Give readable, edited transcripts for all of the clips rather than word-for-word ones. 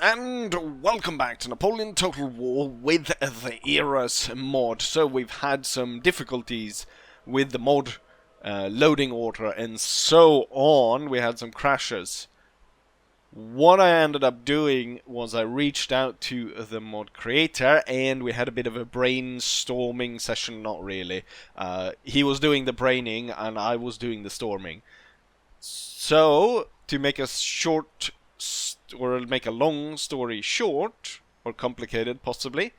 And welcome back to Napoleon Total War with the Eras mod. So we've had some difficulties with the mod loading order and so on. We had some crashes. What I ended up doing was I reached out to the mod creator and we had a bit of a brainstorming session. Not really. He was doing the braining and I was doing the storming. So, to make a short or make a long story short, or complicated possibly,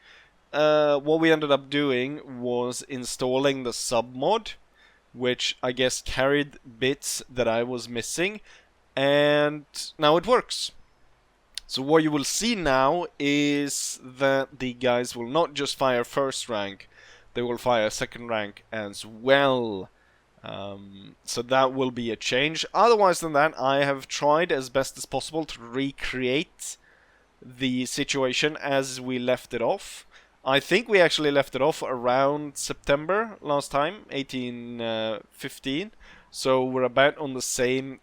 what we ended up doing was installing the submod, which I guess carried bits that I was missing, and now it works. So what you will see now is that the guys will not just fire first rank, they will fire second rank as well. So that will be a change. Otherwise than that, I have tried as best as possible to recreate the situation as we left it off. I think we actually left it off around September last time, 1815. So we're about on the same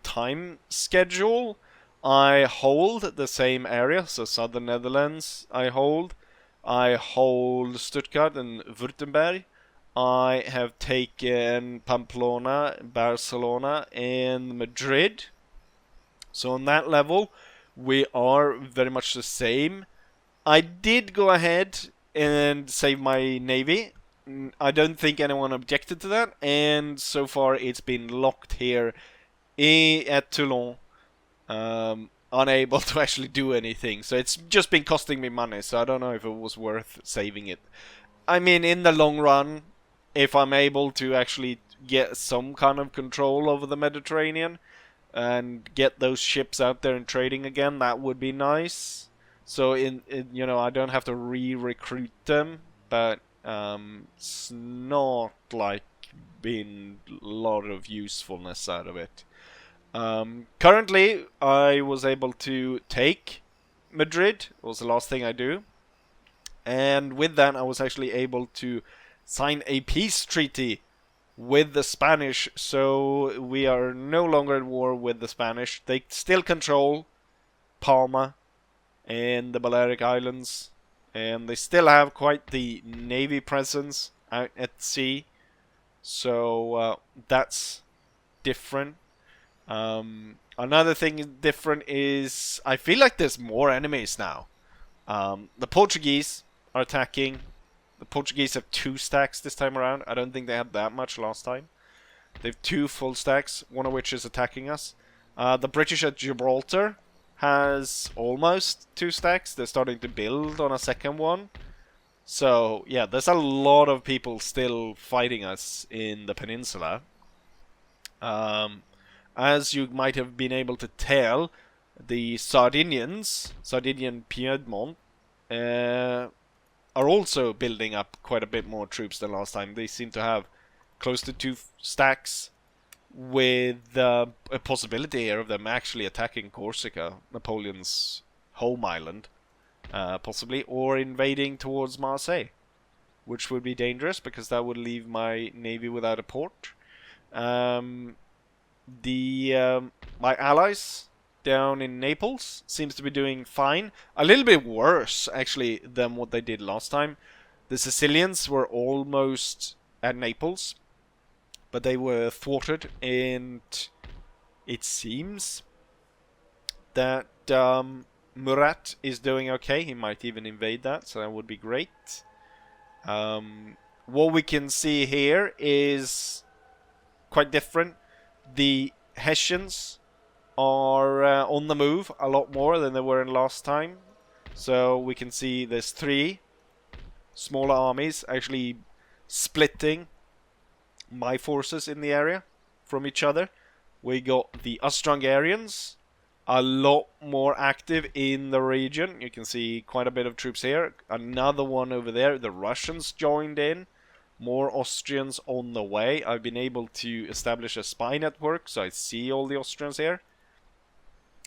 time schedule. I hold the same area, so southern Netherlands I hold. I hold Stuttgart and Württemberg. I have taken Pamplona, Barcelona, and Madrid. So on that level, we are very much the same. I did go ahead and save my navy. I don't think anyone objected to that, and so far it's been locked here at Toulon, unable to actually do anything. So it's just been costing me money, so I don't know if it was worth saving it. I mean, in the long run, if I'm able to actually get some kind of control over the Mediterranean and get those ships out there and trading again, that would be nice. So you know, I don't have to re-recruit them, but it's not like been a lot of usefulness out of it. Currently, I was able to take Madrid. It was the last thing I do, and with that, I was actually able to sign a peace treaty with the Spanish, so we are no longer at war with the Spanish. They still control Palma and the Balearic Islands, and they still have quite the navy presence out at sea, so that's different. Another thing different is I feel like there's more enemies now. The Portuguese are attacking. The Portuguese have 2 stacks this time around. I don't think they had that much last time. They have 2 full stacks, one of which is attacking us. The British at Gibraltar has almost 2 stacks. They're starting to build on a second one. So, yeah, there's a lot of people still fighting us in the peninsula. As you might have been able to tell, the Sardinian Piedmont, are also building up quite a bit more troops than last time. They seem to have close to 2 stacks, with a possibility here of them actually attacking Corsica, Napoleon's home island, possibly, or invading towards Marseille, which would be dangerous because that would leave my navy without a port. My allies down in Naples seems to be doing fine. A little bit worse, actually, than what they did last time. The Sicilians were almost at Naples, but they were thwarted, and it seems that Murat is doing okay. He might even invade that, so that would be great. What we can see here is quite different. The Hessians are on the move a lot more than they were in last time. So we can see there's 3 smaller armies actually splitting my forces in the area from each other. We got the Austro-Hungarians a lot more active in the region. You can see quite a bit of troops here. Another one over there. The Russians joined in. More Austrians on the way. I've been able to establish a spy network, so I see all the Austrians here.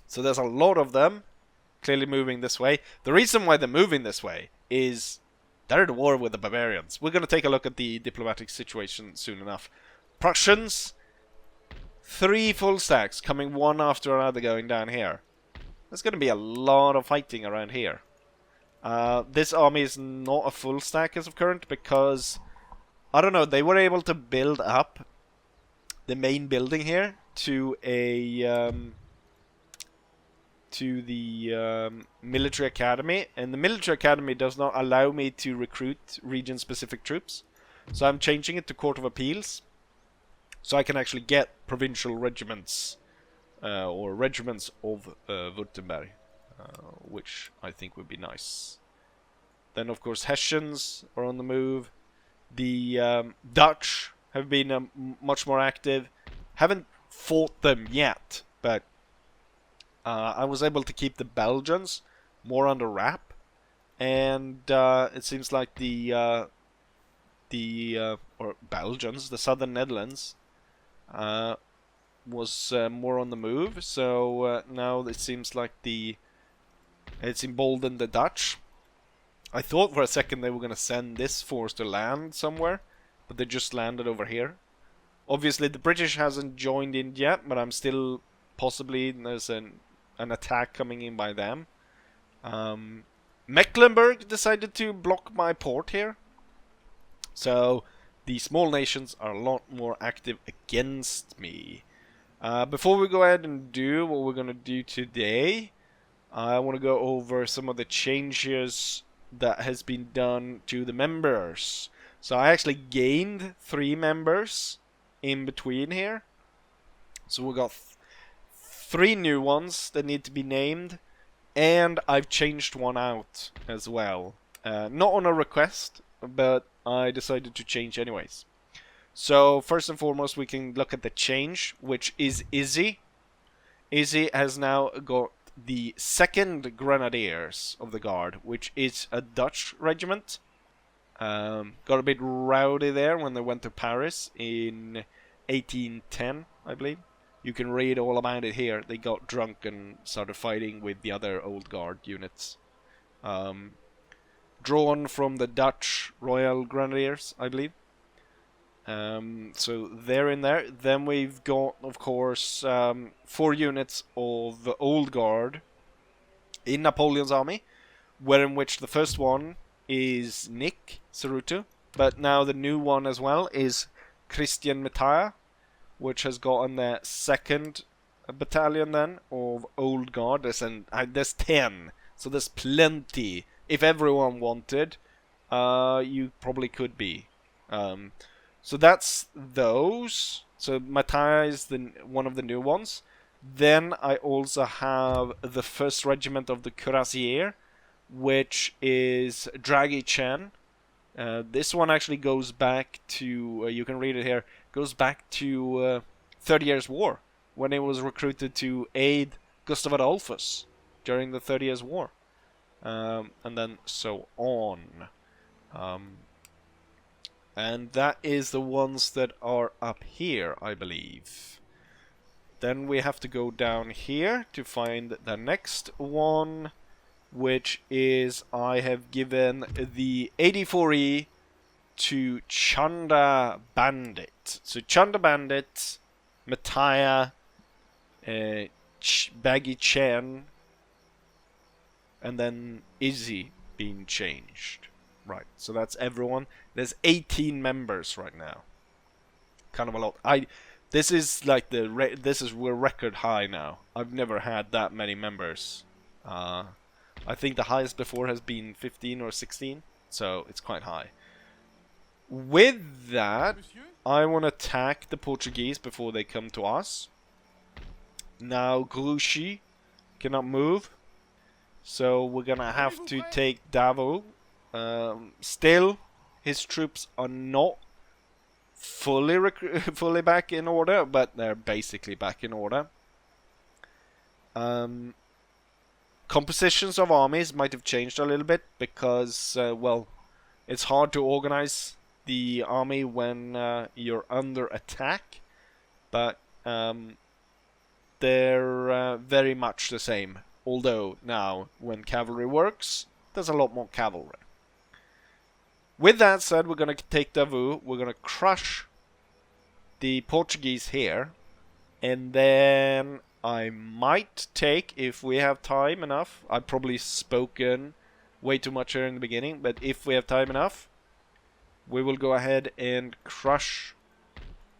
So there's a lot of them clearly moving this way. The reason why they're moving this way is they're at war with the Bavarians. We're going to take a look at the diplomatic situation soon enough. Prussians, 3 full stacks coming one after another going down here. There's going to be a lot of fighting around here. This army is not a full stack as of current because, I don't know, they were able to build up the main building here to a military academy, and the military academy does not allow me to recruit region-specific troops, so I'm changing it to Court of Appeals, so I can actually get provincial regiments or regiments of Württemberg, which I think would be nice. Then of course Hessians are on the move. The Dutch have been much more active. Haven't fought them yet, but I was able to keep the Belgians more under wrap, and it seems like the Belgians, the Southern Netherlands, was more on the move. So now it seems like it's emboldened the Dutch. I thought for a second they were going to send this force to land somewhere, but they just landed over here. Obviously, the British hasn't joined in yet, but I'm still possibly there's an attack coming in by them. Mecklenburg decided to block my port here. So the small nations are a lot more active against me. Before we go ahead and do what we're going to do today, I want to go over some of the changes that has been done to the members. So I actually gained 3 members in between here. So we got 3 new ones that need to be named, and I've changed one out as well. Not on a request, but I decided to change anyways. So first and foremost, we can look at the change, which is Izzy. Izzy has now got the 2nd Grenadiers of the Guard, which is a Dutch regiment. Got a bit rowdy there when they went to Paris in 1810, I believe. You can read all about it here. They got drunk and started fighting with the other old guard units. Drawn from the Dutch Royal Grenadiers, I believe. So they're in there. Then we've got, of course, 4 units of the old guard in Napoleon's army, in which the first one is Nick Cerutu, but now the new one as well is Christian Metaya, which has gotten the 2nd battalion then of old guard. There's 10, so there's plenty. If everyone wanted, you probably could be. So that's those. So Mataya is one of the new ones. Then I also have the 1st regiment of the Cuirassiers, which is Draghi Chen. This one actually goes back to, you can read it here, goes back to 30 Years' War, when it was recruited to aid Gustav Adolphus during the 30 Years' War. And then so on. And that is the ones that are up here, I believe. Then we have to go down here to find the next one, which is I have given the 84E to Chanda Bandit. So Chanda Bandit, Mataya, Baggy Chen, and then Izzy being changed. Right, so that's everyone. There's 18 members right now. Kind of a lot. This is like we're record high now. I've never had that many members. I think the highest before has been 15 or 16, so it's quite high. With that, I want to attack the Portuguese before they come to us. Now Grouchy cannot move, so we're gonna have to take Davao. Still, his troops are not fully back in order, but they're basically back in order. Compositions of armies might have changed a little bit because, well, it's hard to organize the army when you're under attack, but they're very much the same. Although now, when cavalry works, there's a lot more cavalry. With that said, we're going to take Davao, we're going to crush the Portuguese here, and then I might take if we have time enough. I've probably spoken way too much here in the beginning, but if we have time enough, we will go ahead and crush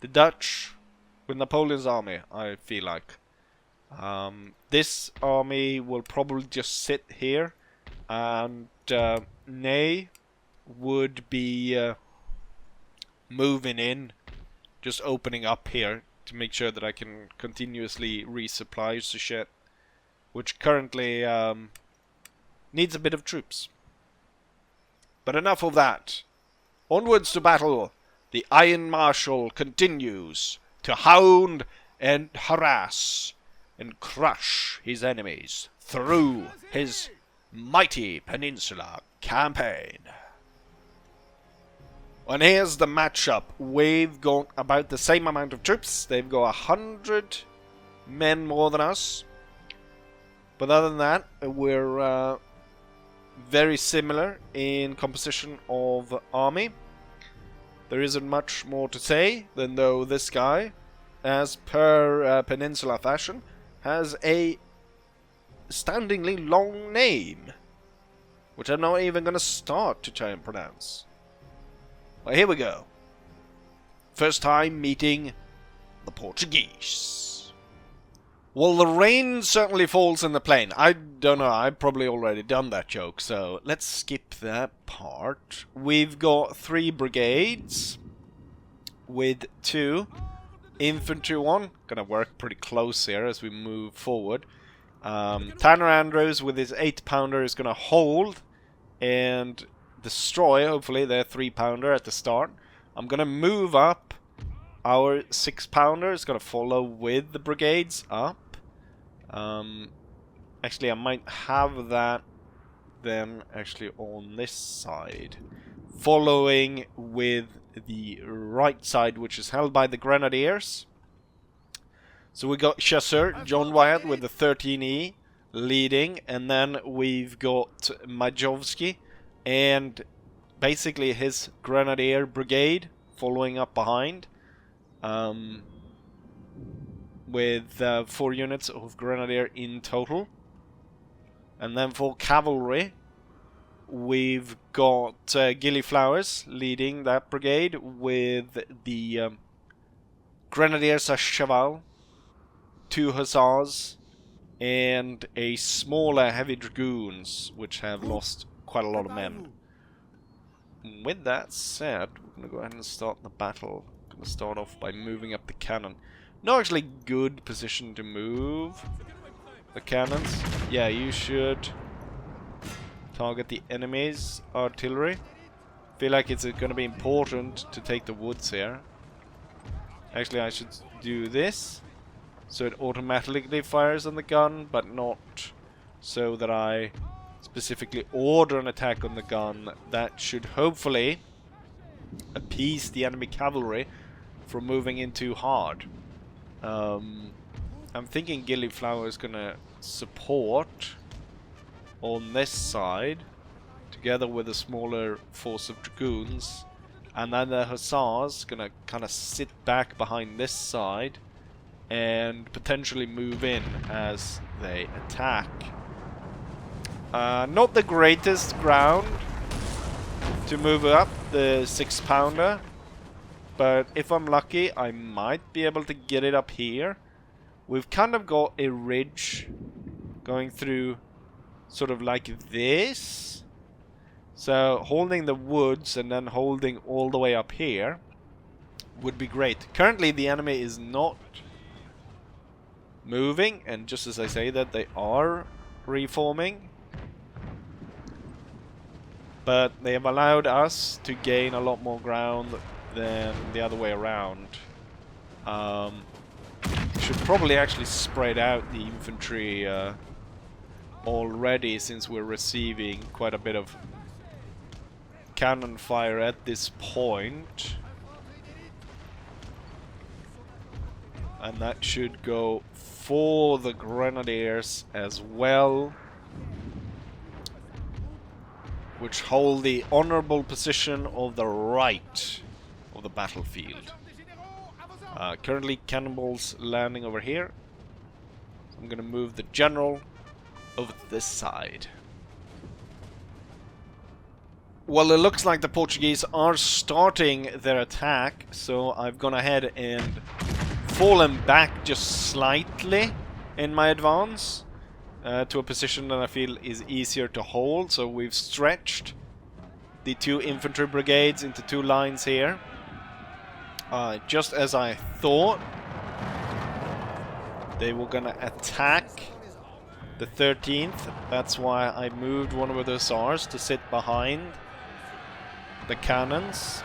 the Dutch with Napoleon's army, I feel like. This army will probably just sit here, and Ney would be moving in, just opening up here to make sure that I can continuously resupply the shit, which currently needs a bit of troops. But enough of that. Onwards to battle. The Iron Marshal continues to hound and harass and crush his enemies through his mighty Peninsula campaign. And here's the matchup. We've got about the same amount of troops. They've got 100 men more than us. But other than that, we're very similar in composition of army. There isn't much more to say than though this guy, as per Peninsula fashion, has a astoundingly long name, which I'm not even going to start to try and pronounce. Well, here we go. First time meeting the Portuguese. Well, the rain certainly falls in the plain. I don't know, I've probably already done that joke, so let's skip that part. We've got 3 brigades with 2 infantry one. Gonna work pretty close here as we move forward. Tanner Andrews with his 8-pounder is gonna hold and destroy, hopefully, their 3-pounder at the start. I'm gonna move up. Our 6-pounder is gonna follow with the brigades up. Actually, I might have that then actually on this side, following with the right side, which is held by the Grenadiers. So we got Chasseur, John Wyatt with the 13E leading, and then we've got Majowski and basically his Grenadier Brigade following up behind, with 4 units of Grenadier in total. And then for Cavalry, we've got Gillyflowers leading that brigade with the Grenadiers à Cheval, 2 Hussars, and a smaller Heavy Dragoons, which have lost quite a lot of men. With that said, we're going to go ahead and start the battle. Going to start off by moving up the cannon. Not actually good position to move the cannons. Yeah, you should target the enemy's artillery. Feel like it's going to be important to take the woods here. Actually, I should do this so it automatically fires on the gun, but not so that I specifically order an attack on the gun. That should hopefully appease the enemy cavalry from moving in too hard. I'm thinking Gillyflower is gonna support on this side together with a smaller force of dragoons, and then the Hussars gonna kind of sit back behind this side and potentially move in as they attack. Not the greatest ground to move up the 6-pounder, but if I'm lucky, I might be able to get it up here. We've kind of got a ridge going through sort of like this. So holding the woods and then holding all the way up here would be great. Currently the enemy is not moving, and just as I say that, they are reforming. But they have allowed us to gain a lot more ground than the other way around. Should probably actually spread out the infantry already, since we're receiving quite a bit of cannon fire at this point. And that should go for the Grenadiers as well, which hold the honorable position of the right of the battlefield. Currently cannonballs landing over here. I'm gonna move the general over to this side. Well, it looks like the Portuguese are starting their attack, so I've gone ahead and fallen back just slightly in my advance to a position that I feel is easier to hold. So we've stretched the 2 infantry brigades into 2 lines here. Just as I thought, they were gonna attack the 13th. That's why I moved one of the hussars to sit behind the cannons.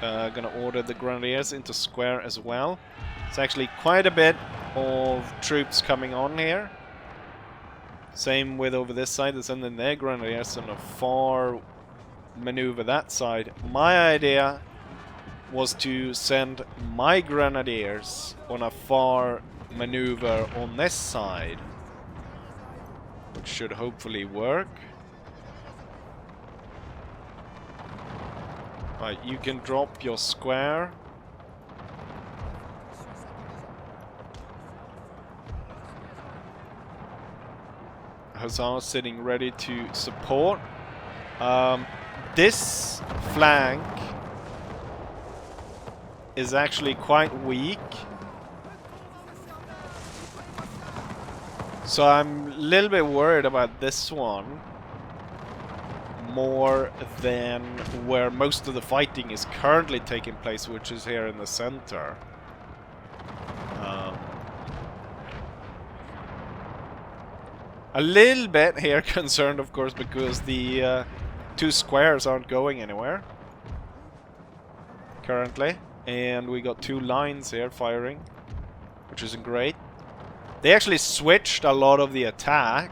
Gonna order the grenadiers into square as well. It's actually quite a bit of troops coming on here. Same with over this side. They're sending their grenadiers on a far maneuver that side. My idea was to send my grenadiers on a far maneuver on this side, which should hopefully work. Right, you can drop your square. Hussars sitting ready to support. This flank is actually quite weak, so I'm a little bit worried about this one more than where most of the fighting is currently taking place, which is here in the center. A little bit here concerned, of course, because the 2 squares aren't going anywhere currently, and we got 2 lines here firing, which isn't great. They actually switched a lot of the attack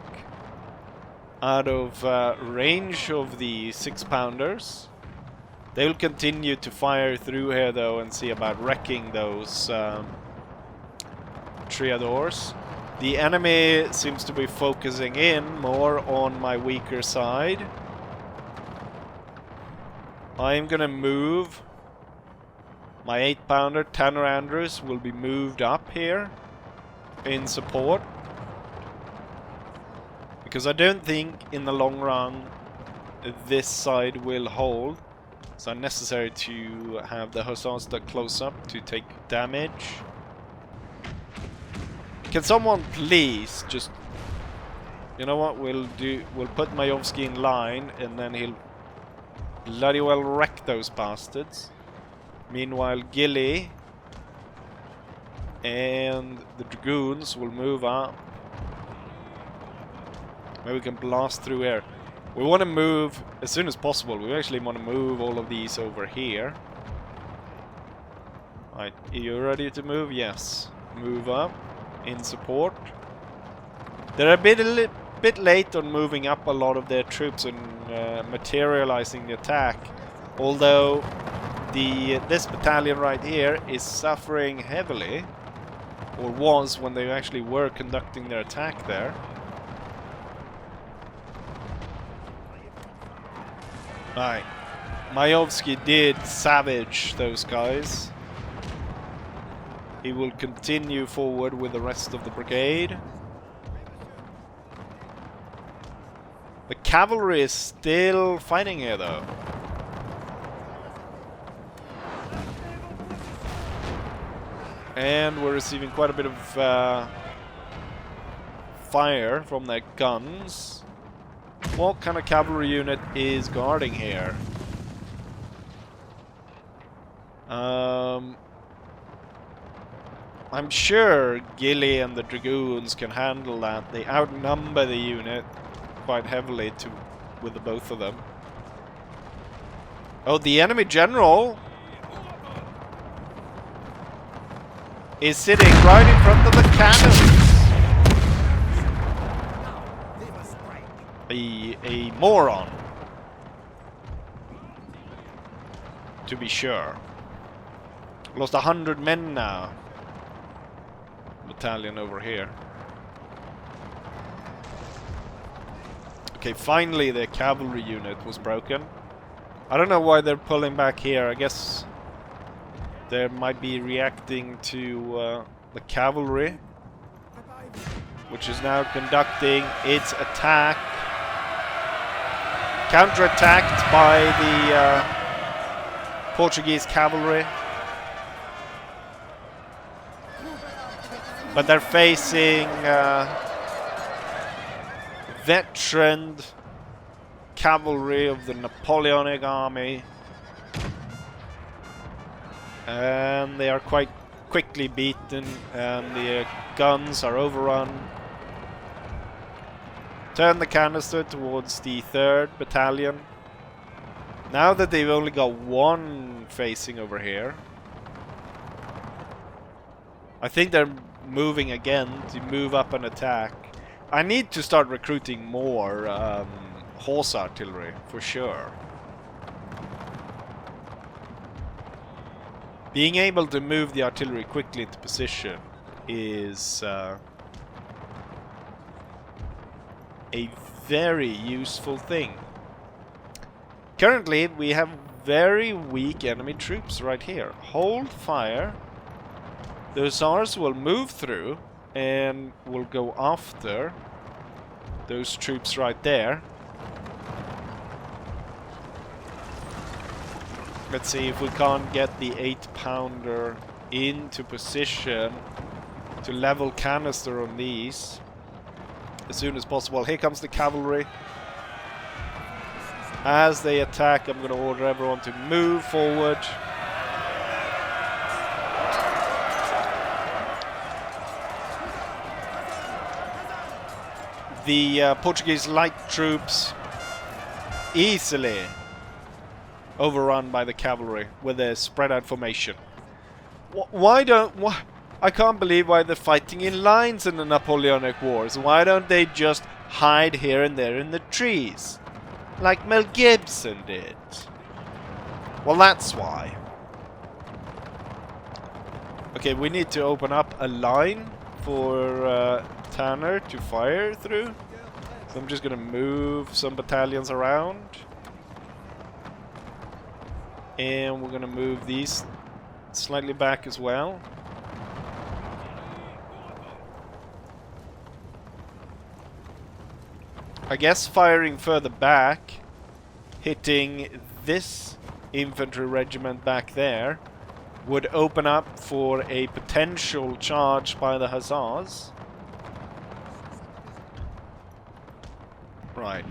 out of range of the 6-pounders. They will continue to fire through here though and see about wrecking those triadors. The enemy seems to be focusing in more on my weaker side. I'm gonna move my 8-pounder. Tanner Andrews will be moved up here in support, because I don't think in the long run this side will hold. It's unnecessary to have the hussars that close up to take damage. Can someone please just... You know what we'll do? We'll put Majovsky in line and then he'll bloody well wreck those bastards. Meanwhile, Gilly and the dragoons will move up. Maybe we can blast through here. We want to move as soon as possible. We actually want to move all of these over here. Right, are you ready to move? Yes. Move up in support. They're a bit late on moving up a lot of their troops and materializing the attack. Although this battalion right here is suffering heavily, or was when they actually were conducting their attack there. Right, Majovsky did savage those guys. He will continue forward with the rest of the brigade. The cavalry is still fighting here though. And we're receiving quite a bit of fire from their guns. What kind of cavalry unit is guarding here? I'm sure Gilly and the dragoons can handle that. They outnumber the unit quite heavily with the both of them. Oh, the enemy general is sitting right in front of the cannons. A moron, to be sure. Lost 100 men now. Battalion over here. Okay, finally the cavalry unit was broken. I don't know why they're pulling back here. I guess they might be reacting to the cavalry which is now conducting its attack. Counterattacked by the Portuguese cavalry. But they're facing veteran cavalry of the Napoleonic army. And they are quite quickly beaten, and the guns are overrun. Turn the canister towards the 3rd Battalion. Now that they've only got one facing over here, I think they're moving again to move up and attack. I need to start recruiting more horse artillery, for sure. Being able to move the artillery quickly into position is a very useful thing. Currently, we have very weak enemy troops right here. Hold fire. The Hussars will move through and will go after those troops right there. Let's see if we can't get the 8-pounder into position to level canister on these as soon as possible. Here comes the cavalry. As they attack, I'm going to order everyone to move forward. The Portuguese light troops easily overrun by the cavalry with a spread out formation. I can't believe why they're fighting in lines in the Napoleonic Wars. Why don't they just hide here and there in the trees, like Mel Gibson did? Well, that's why. Okay, we need to open up a line for Tanner to fire through. So I'm just gonna move some battalions around. And we're gonna move these slightly back as well. I guess firing further back, hitting this infantry regiment back there, would open up for a potential charge by the Hussars. Right.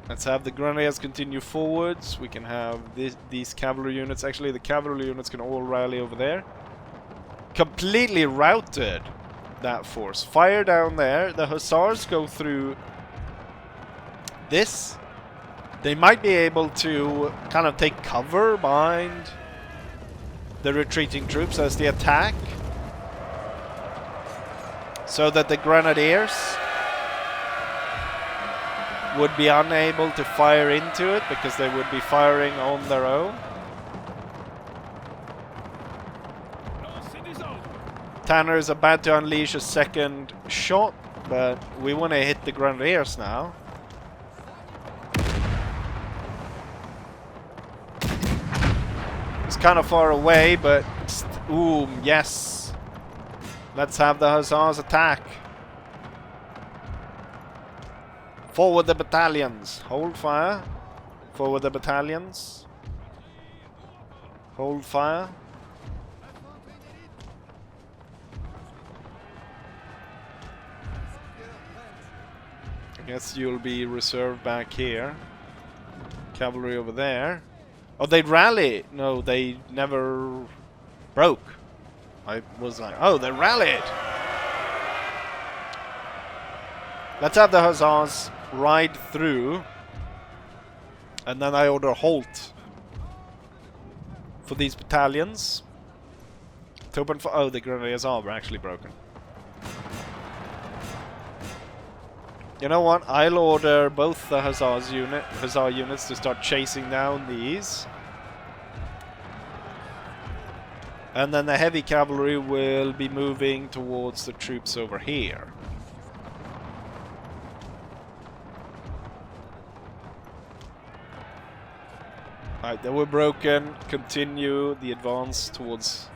Let's have the Grenadiers continue forwards. We can have these cavalry units. Actually, the cavalry units can all rally over there. Completely routed that force. Fire down there. The Hussars go through this. They might be able to kind of take cover behind the retreating troops as they attack, so that the Grenadiers would be unable to fire into it because they would be firing on their own. Tanner is about to unleash a second shot, but we want to hit the Grenadiers now. It's kind of far away, but ooh, yes. Let's have the Hussars attack. Forward the battalions. Hold fire. Forward the battalions. Hold fire. I guess you'll be reserved back here. Cavalry over there. Oh, they'd rally. No, they never broke. I was like, oh, they rallied. Let's have the Hussars ride through, and then I order halt for these battalions to open for. Oh, the Grenadiers are actually broken. You know what? I'll order both the Hussar units to start chasing down these, and then the heavy cavalry will be moving towards the troops over here. Alright, they were broken. Continue the advance towards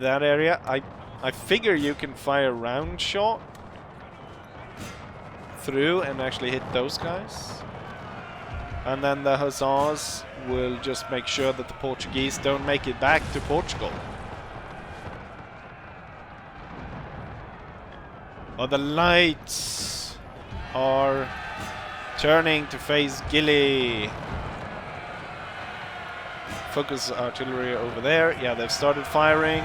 that area. I figure you can fire round shot through and actually hit those guys. And then the hussars will just make sure that the Portuguese don't make it back to Portugal. Oh, the lights are turning to face Gilly. Focus artillery over there. Yeah, they've started firing.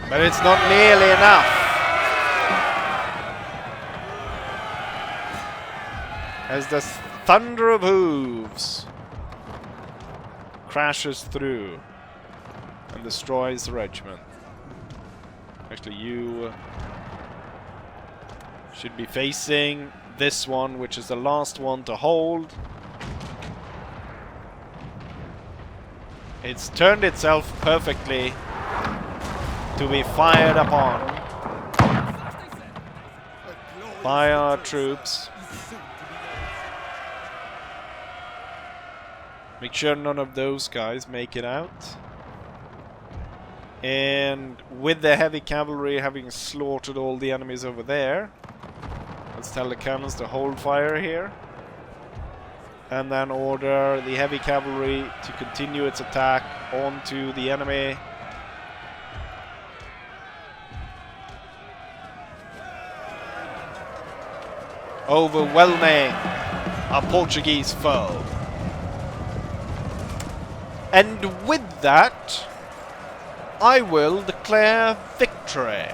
But it's not nearly enough. As the thunder of hooves crashes through and destroys the regiment. Actually, you should be facing this one, which is the last one to hold. It's turned itself perfectly to be fired upon by our troops. Make sure none of those guys make it out. And with the heavy cavalry having slaughtered all the enemies over there, let's tell the cannons to hold fire here. And then order the heavy cavalry to continue its attack onto the enemy. Overwhelming a Portuguese foe. And with that, I will declare victory.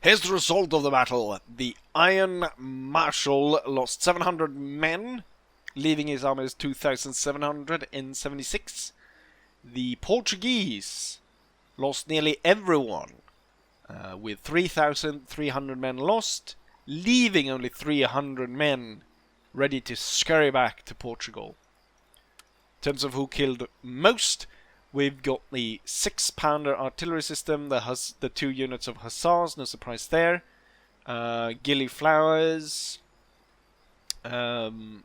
Here's the result of the battle. The Iron Marshal lost 700 men, leaving his army as 2,776. The Portuguese lost nearly everyone, with 3,300 men lost, leaving only 300 men ready to scurry back to Portugal. In terms of who killed most, we've got the 6-pounder artillery system, the 2 units of hussars, no surprise there, gillyflowers, random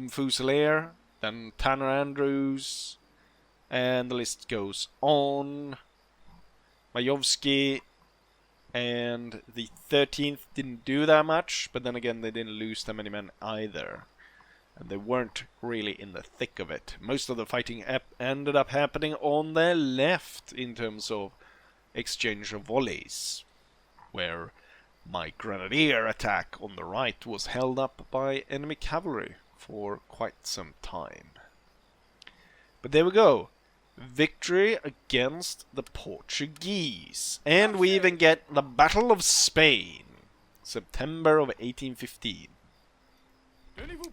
fusilier, then Tanner Andrews, and the list goes on. Majovsky and the 13th didn't do that much, but then again they didn't lose that many men either. And they weren't really in the thick of it. Most of the fighting ended up happening on their left in terms of exchange of volleys, where my grenadier attack on the right was held up by enemy cavalry for quite some time. But there we go. Victory against the Portuguese. And we even get the Battle of Spain, September of 1815.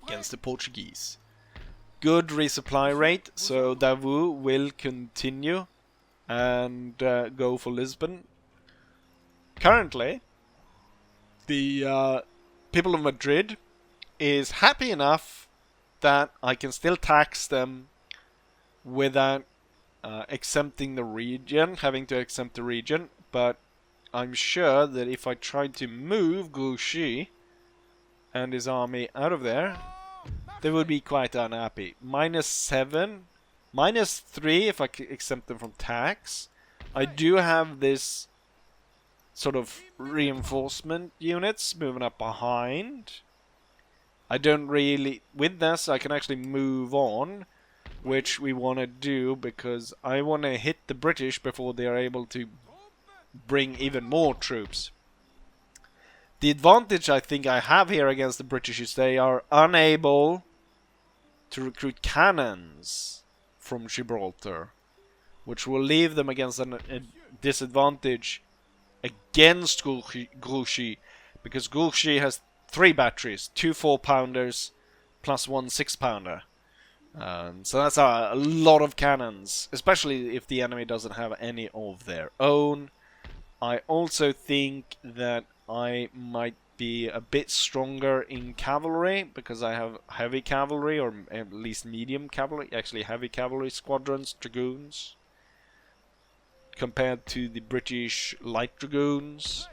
Against the Portuguese. Good resupply rate, so Davout will continue and go for Lisbon. Currently, the people of Madrid is happy enough that I can still tax them without exempting the region, having to exempt the region, but I'm sure that if I tried to move Grouchy and his army out of there, they would be quite unhappy. -7, -3 if I exempt them from tax. I do have this sort of reinforcement units moving up behind. I don't really... With this, I can actually move on, which we want to do because I want to hit the British before they are able to bring even more troops. The advantage I think I have here against the British is they are unable to recruit cannons from Gibraltar, which will leave them against a disadvantage against Grouchy, because Grouchy has 3 batteries, 2 4-pounders plus 1 6-pounder. So that's a lot of cannons, especially if the enemy doesn't have any of their own. I also think that I might be a bit stronger in cavalry, because I have heavy cavalry, or at least medium cavalry, actually heavy cavalry squadrons, dragoons, compared to the British light dragoons.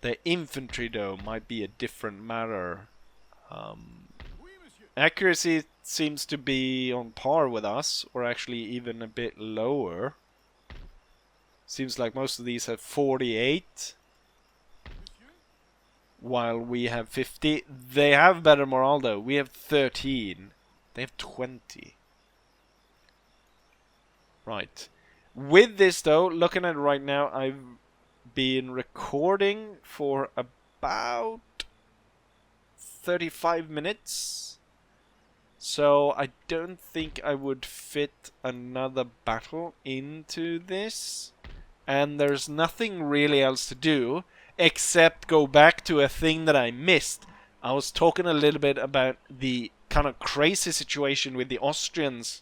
The infantry, though, might be a different matter. Accuracy seems to be on par with us, or actually even a bit lower. Seems like most of these have 48, while we have 50. They have better morale, though. We have 13. They have 20. Right. With this, though, looking at it right now, I've been recording for about 35 minutes. So I don't think I would fit another battle into this. And there's nothing really else to do except go back to a thing that I missed. I was talking a little bit about the kind of crazy situation with the Austrians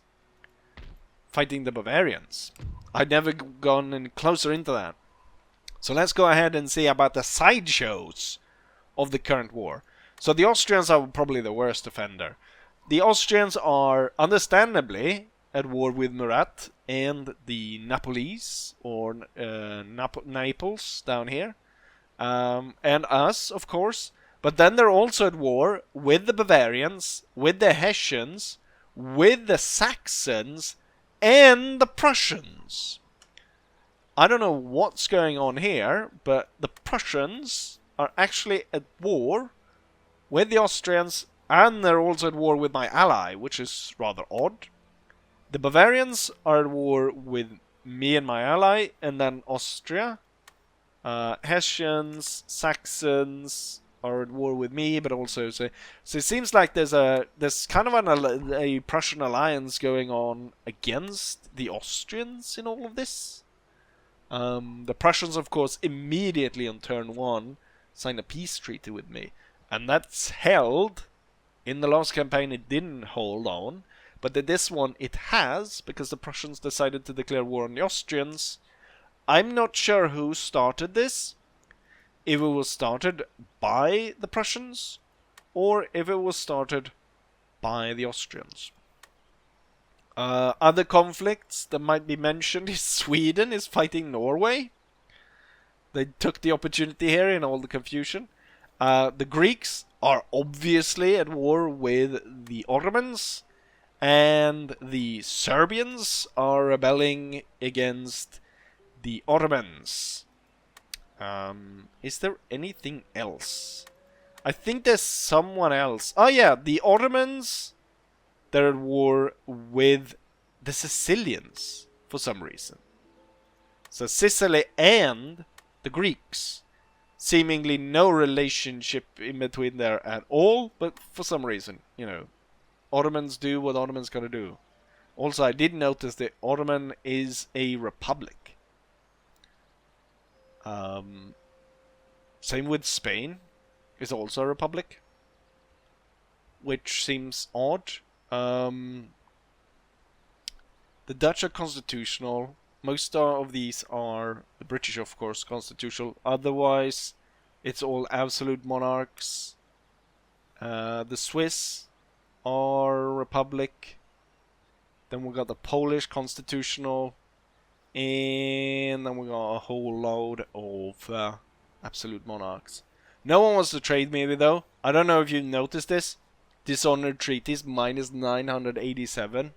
fighting the Bavarians. I'd never gone any closer into that. So let's go ahead and see about the sideshows of the current war. So the Austrians are probably the worst offender. The Austrians are understandably at war with Murat and the Napoleons, or Naples down here, and us, of course. But then they're also at war with the Bavarians, with the Hessians, with the Saxons, and the Prussians. I don't know what's going on here, but the Prussians are actually at war with the Austrians, and they're also at war with my ally, which is rather odd. The Bavarians are at war with me and my ally, and then Austria. Hessians, Saxons are at war with me, but also so it seems like there's kind of a Prussian alliance going on against the Austrians in all of this. The Prussians, of course, immediately on turn 1 signed a peace treaty with me. And that's held. In the last campaign it didn't hold on. But in this one it has, because the Prussians decided to declare war on the Austrians. I'm not sure who started this. If it was started by the Prussians, or if it was started by the Austrians. Other conflicts that might be mentioned is Sweden is fighting Norway. They took the opportunity here in all the confusion. The Greeks are obviously at war with the Ottomans. And the Serbians are rebelling against the Ottomans. Is there anything else? I think there's someone else. Oh yeah, the Ottomans, they're at war with the Sicilians for some reason. So Sicily and the Greeks. Seemingly no relationship in between there at all, but for some reason, you know, Ottomans do what Ottomans gotta do. Also, I did notice that Ottoman is a republic. Same with Spain. Is also a republic. Which seems odd. The Dutch are constitutional. Most of these are, the British of course, constitutional. Otherwise, it's all absolute monarchs. The Swiss are republic. Then we got the Polish constitutional. And then we got a whole load of absolute monarchs. No one wants to trade me though. I don't know if you noticed this. Dishonored treaties minus 987.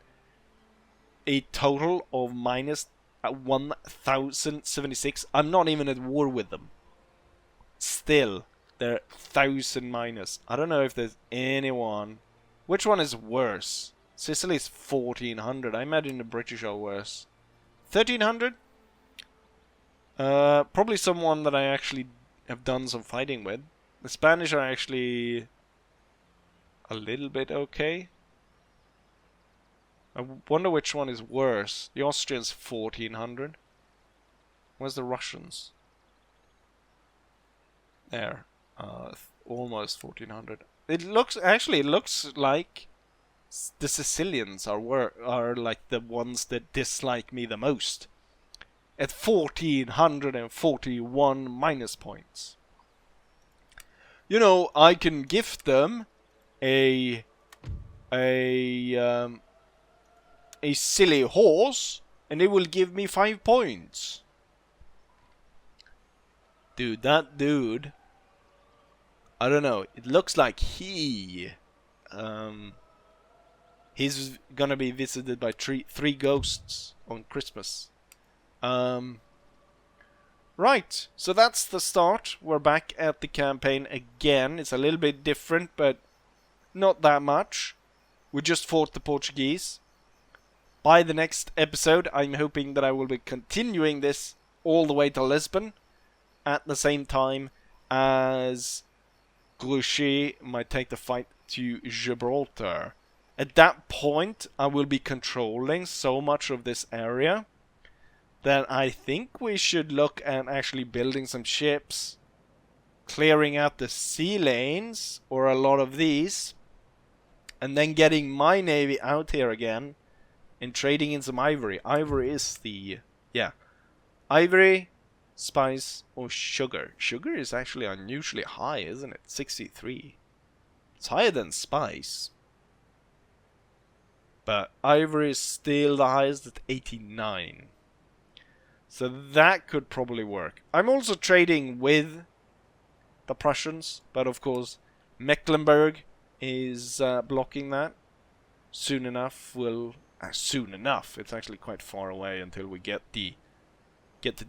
A total of minus 1076. I'm not even at war with them. Still, they're 1000 minus. I don't know if there's anyone. Which one is worse? Sicily's 1400. I imagine the British are worse. 1300? Probably someone that I actually have done some fighting with. The Spanish are actually a little bit okay. I wonder which one is worse. The Austrians 1400. Where's the Russians? There. Almost 1400. It looks like the Sicilians are like the ones that dislike me the most. At 1441 minus points. You know, I can gift them a silly horse, and it will give me 5 points. Dude, that dude, I don't know. It looks like he's gonna be visited by three ghosts on Christmas. Right, so that's the start. We're back at the campaign again. It's a little bit different, but not that much. We just fought the Portuguese. By the next episode, I'm hoping that I will be continuing this all the way to Lisbon at the same time as Grouchy might take the fight to Gibraltar. At that point, I will be controlling so much of this area that I think we should look at actually building some ships, clearing out the sea lanes, or a lot of these, and then getting my navy out here again and trading in some ivory. Ivory is the... yeah. Ivory, spice, or sugar. Sugar is actually unusually high, isn't it? 63. It's higher than spice. But ivory is still the highest at 89. So that could probably work. I'm also trading with the Prussians, but of course Mecklenburg is blocking that. Soon enough, soon enough. It's actually quite far away until we get to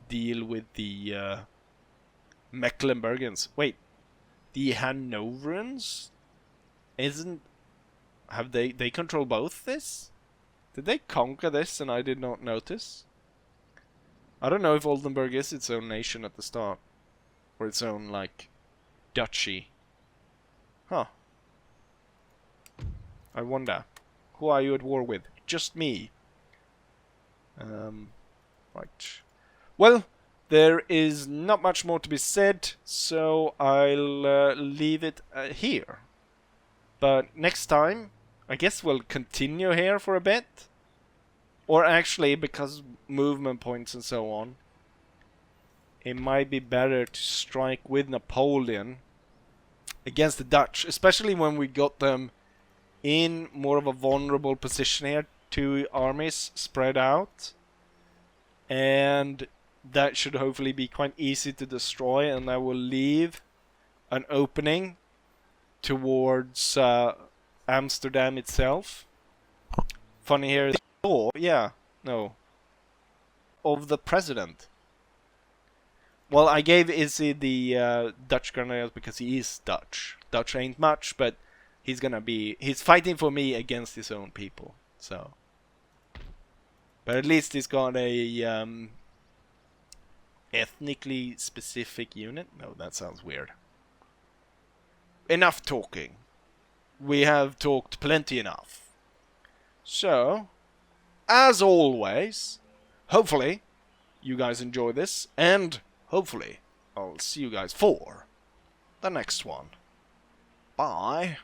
deal with the Mecklenburgians. Wait, the Hanoverians? Have they control both this? Did they conquer this and I did not notice? I don't know if Oldenburg is its own nation at the start. Or its own, like, duchy. Huh. I wonder. Who are you at war with? Just me. Right. Well, there is not much more to be said, so I'll leave it here. But next time, I guess we'll continue here for a bit. Or actually, because movement points and so on, it might be better to strike with Napoleon against the Dutch, especially when we got them in more of a vulnerable position here. 2 armies spread out. And that should hopefully be quite easy to destroy, and I will leave an opening towards Amsterdam itself. Funny here is of the president. Well, I gave Izzy the Dutch grenadiers because he is Dutch. Dutch ain't much, but he's fighting for me against his own people. So, but at least he's got a ethnically specific unit. No, that sounds weird. Enough talking. We have talked plenty enough. So, as always, hopefully you guys enjoy this, and hopefully I'll see you guys for the next one. Bye.